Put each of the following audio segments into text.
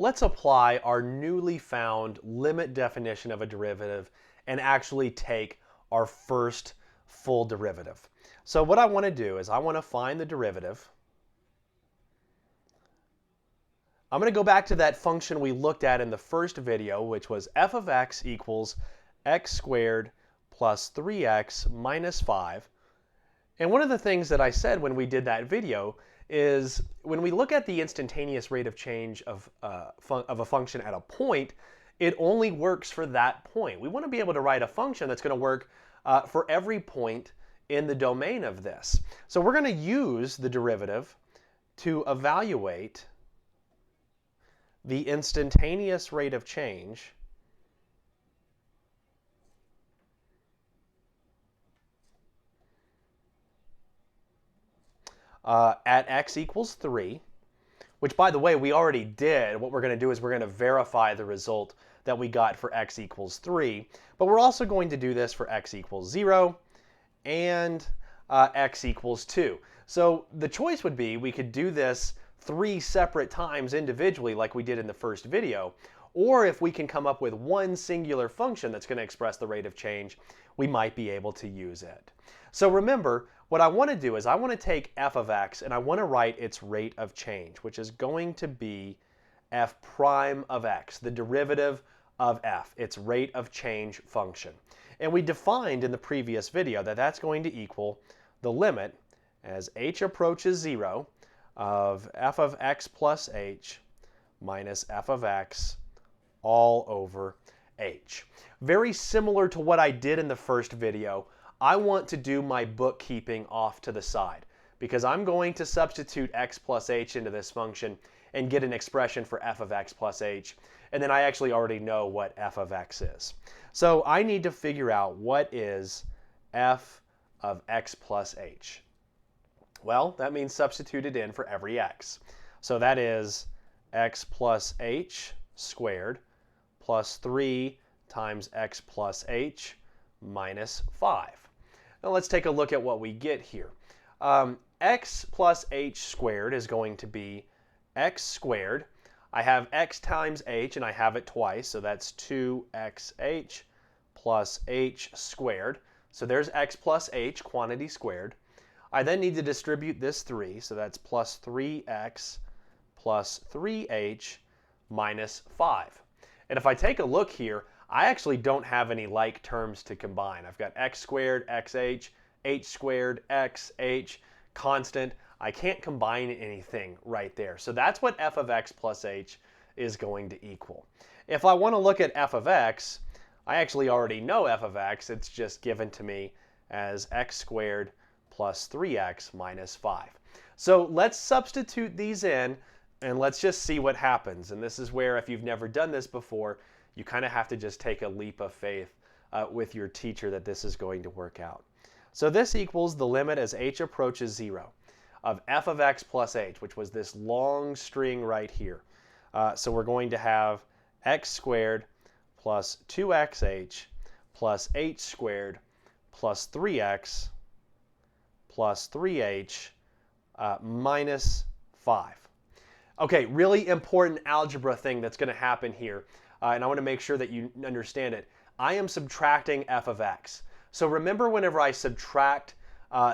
let's apply our newly found limit definition of a derivative and actually take our first full derivative. So what I want to do is I want to find the derivative. I'm going to go back to that function we looked at in the first video, which was f of x equals x squared plus 3x minus 5. And one of the things that I said when we did that video is when we look at the instantaneous rate of change of a function at a point, it only works for that point. We want to be able to write a function that's going to work for every point in the domain of this. So we're going to use the derivative to evaluate the instantaneous rate of change at x equals 3, which, by the way, we already did. What we're going to do is we're going to verify the result that we got for x equals 3, but we're also going to do this for x equals 0 and x equals 2. So the choice would be we could do this 3 separate times individually like we did in the first video, or if we can come up with one singular function that's going to express the rate of change, we might be able to use it. So remember, what I want to do is I want to take f of x and I want to write its rate of change, which is going to be f prime of x, the derivative of f, its rate of change function. And we defined in the previous video that that's going to equal the limit as h approaches 0 of f of x plus h minus f of x all over h. Very similar to what I did in the first video, I want to do my bookkeeping off to the side because I'm going to substitute x plus h into this function and get an expression for f of x plus h, and then I actually already know what f of x is. So I need to figure out what is f of x plus h. Well, that means substitute it in for every x. So that is x plus h squared plus 3 times x plus h minus 5. Now let's take a look at what we get here. X plus h squared is going to be x squared. I have x times h and I have it twice, so that's 2xh plus h squared. So there's x plus h, quantity squared. I then need to distribute this 3, so that's plus 3x plus 3h minus 5. And if I take a look here, I actually don't have any like terms to combine. I've got x squared, xh, h squared, x, h, constant. I can't combine anything right there. So that's what f of x plus h is going to equal. If I want to look at f of x, I actually already know f of x. It's just given to me as x squared plus 3x minus 5. So let's substitute these in and let's just see what happens. And this is where, if you've never done this before, you kind of have to just take a leap of faith with your teacher that this is going to work out. So this equals the limit as h approaches 0 of f of x plus h, which was this long string right here. So we're going to have x squared plus 2xh plus h squared plus 3x plus 3h minus 5. Okay, really important algebra thing that's going to happen here, and I want to make sure that you understand it. I am subtracting f of x. So remember, whenever I subtract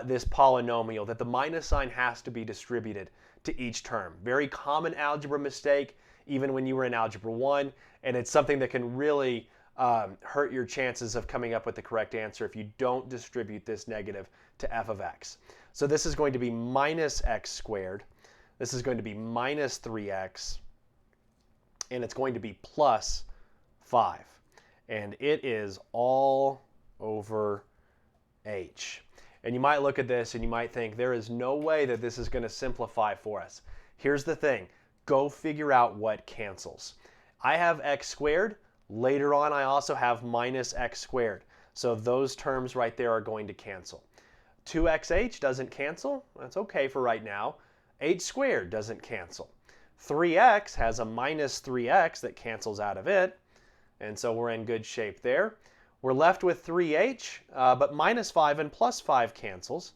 this polynomial, that the minus sign has to be distributed to each term. Very common algebra mistake, even when you were in Algebra 1, and it's something that can really hurt your chances of coming up with the correct answer if you don't distribute this negative to f of x. So this is going to be minus x squared. This is going to be minus 3x, and it's going to be plus 5. And it is all over h. And you might look at this and you might think, there is no way that this is going to simplify for us. Here's the thing. Go figure out what cancels. I have x squared. Later on, I also have minus x squared. So those terms right there are going to cancel. 2xh doesn't cancel. That's okay for right now. H squared doesn't cancel. 3x has a minus 3x that cancels out of it. And so we're in good shape there. We're left with 3h, but minus 5 and plus 5 cancels.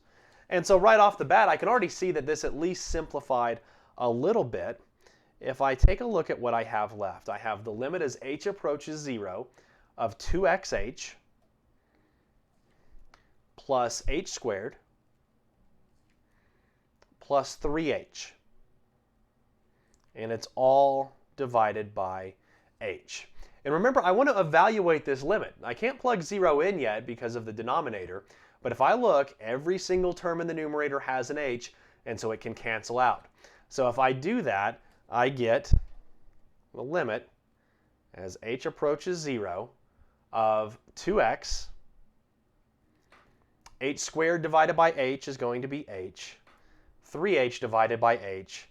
And so right off the bat, I can already see that this at least simplified a little bit. if I take a look at what I have left, I have the limit as h approaches 0 of 2xh plus h squared plus 3h. And it's all divided by h. And remember, I want to evaluate this limit. I can't plug 0 in yet because of the denominator, but if I look, every single term in the numerator has an h, and so it can cancel out. So if I do that, I get the limit as h approaches 0 of 2x. H squared divided by h is going to be h. 3h divided by h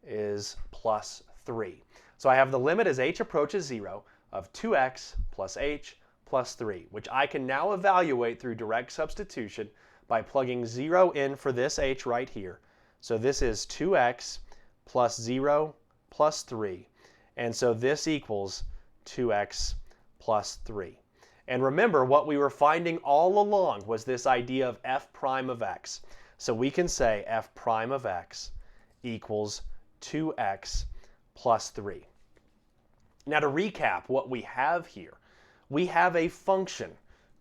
is plus 3. So I have the limit as h approaches 0 of 2x plus h plus 3, which I can now evaluate through direct substitution by plugging 0 in for this h right here. So this is 2x plus 0 plus 3. And so this equals 2x plus 3. And remember, what we were finding all along was this idea of f prime of x. So we can say f prime of x equals 2x plus 3. Now to recap what we have here, we have a function,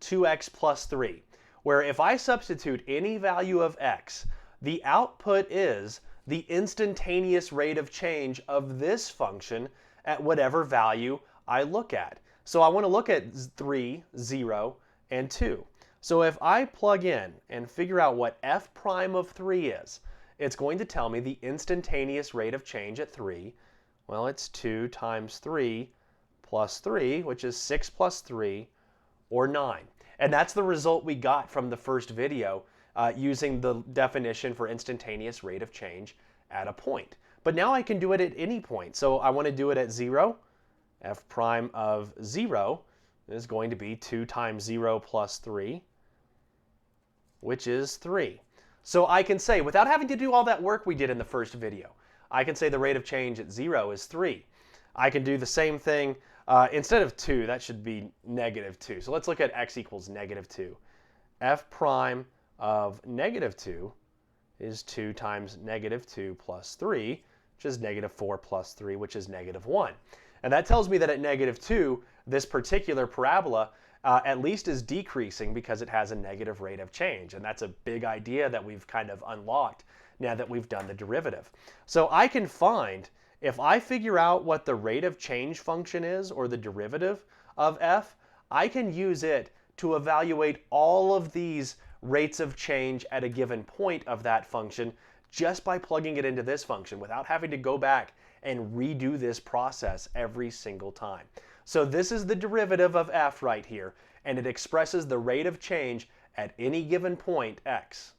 2x plus 3, where if I substitute any value of x, the output is the instantaneous rate of change of this function at whatever value I look at. So I want to look at 3, 0, and 2. So if I plug in and figure out what f prime of 3 is, it's going to tell me the instantaneous rate of change at 3. Well, it's 2 times 3 plus 3, which is 6 plus 3, or 9. And that's the result we got from the first video using the definition for instantaneous rate of change at a point. But now I can do it at any point. So I want to do it at 0. F prime of 0 is going to be 2 times 0 plus 3, which is 3. So I can say, without having to do all that work we did in the first video, I can say the rate of change at 0 is 3. I can do the same thing. Instead of 2, that should be negative 2. So let's look at x equals negative 2. F prime of negative 2 is 2 times negative 2 plus 3, which is negative 4 plus 3, which is negative 1. And that tells me that at negative 2, this particular parabola at least is decreasing because it has a negative rate of change. And that's a big idea that we've kind of unlocked now that we've done the derivative. So I can find, if I figure out what the rate of change function is, or the derivative of f, I can use it to evaluate all of these rates of change at a given point of that function just by plugging it into this function without having to go back and redo this process every single time. So this is the derivative of f right here, and it expresses the rate of change at any given point x.